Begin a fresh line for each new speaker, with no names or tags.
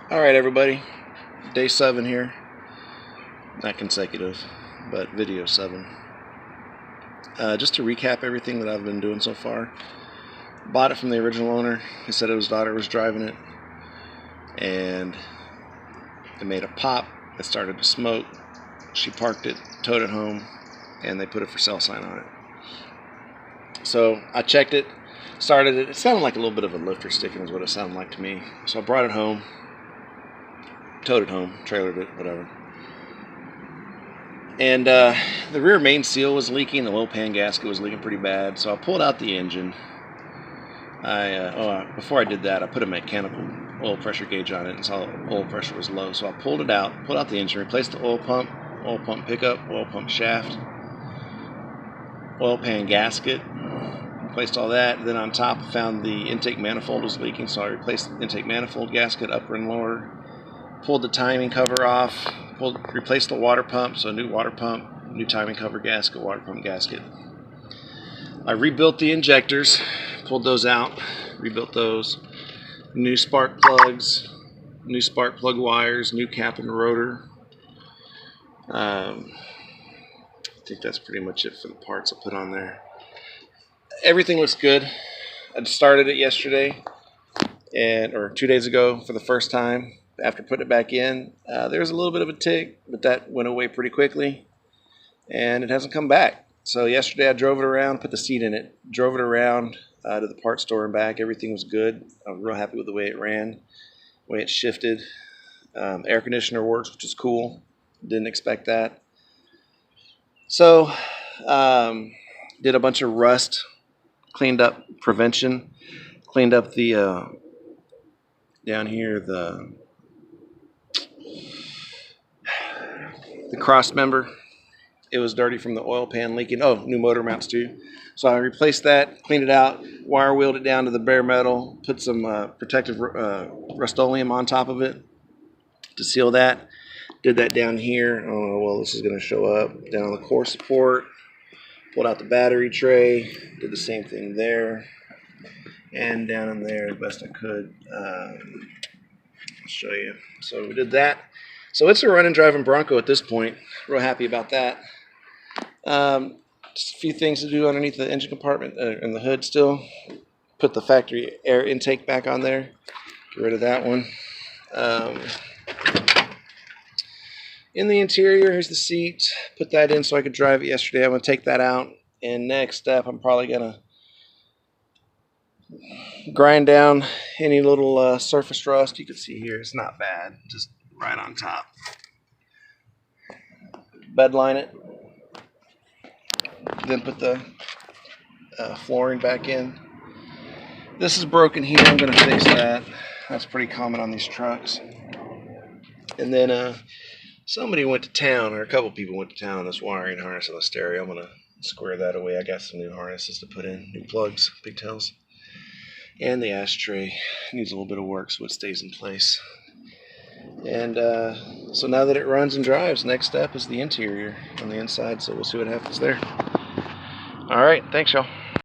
Alright everybody, day 7 here, not consecutive, but video 7. Just to recap everything that I've been doing so far. Bought it from the original owner. He said his daughter was driving it, and it made a pop. It started to smoke. She parked it, towed it home, and they put a for sale sign on it. So I checked it, started it. It sounded like a little bit of a lifter sticking is what it sounded like to me. So I brought it home, towed it home, trailered it, whatever. And the rear main seal was leaking. The oil pan gasket was leaking pretty bad. So I pulled out the engine. Before I did that, I put a mechanical oil pressure gauge on it and saw the oil pressure was low. So I pulled it out, pulled out the engine, replaced the oil pump pickup, oil pump shaft, oil pan gasket, replaced all that. Then on top, I found the intake manifold was leaking, so I replaced the intake manifold gasket, upper and lower. Pulled the timing cover off, replaced the water pump, so new water pump, new timing cover gasket, water pump gasket. I rebuilt the injectors, pulled those out, rebuilt those. New spark plugs, new spark plug wires, new cap and rotor. I think that's pretty much it for the parts I put on there. Everything looks good. I started it yesterday, or 2 days ago for the first time. After putting it back in, there was a little bit of a tick, but that went away pretty quickly, and it hasn't come back. So yesterday I drove it around, put the seat in it, drove it around to the parts store and back. Everything was good. I was real happy with the way it ran, the way it shifted. Air conditioner works, which is cool. Didn't expect that. So did a bunch of rust, cleaned up prevention, cleaned up the down here the cross member. It was dirty from the oil pan leaking. Oh, new motor mounts too. So I replaced that, cleaned it out, wire wheeled it down to the bare metal, put some protective Rust-Oleum on top of it to seal that. Did that down here. I don't know, well, this is going to show up. Down on the core support. Pulled out the battery tray. Did the same thing there. And down in there as best I could. I'll show you. So we did that. So it's a running driving Bronco at this point. Real happy about that. Just a few things to do underneath the engine compartment and the hood still. Put the factory air intake back on there. Get rid of that one. In the interior, here's the seat. Put that in so I could drive it yesterday. I'm going to take that out. And next step, I'm probably going to grind down any little surface rust. You can see here, it's not bad. Just right on top. Bed line it. Then put the flooring back in. This is broken here. I'm going to fix that. That's pretty common on these trucks. And then somebody went to town, or a couple people went to town on this wiring harness on the stereo. I'm going to square that away. I got some new harnesses to put in, new plugs, pigtails. And the ashtray needs a little bit of work so it stays in place. And so now that it runs and drives, next step is the interior on the inside, so we'll see what happens there. All right, thanks y'all.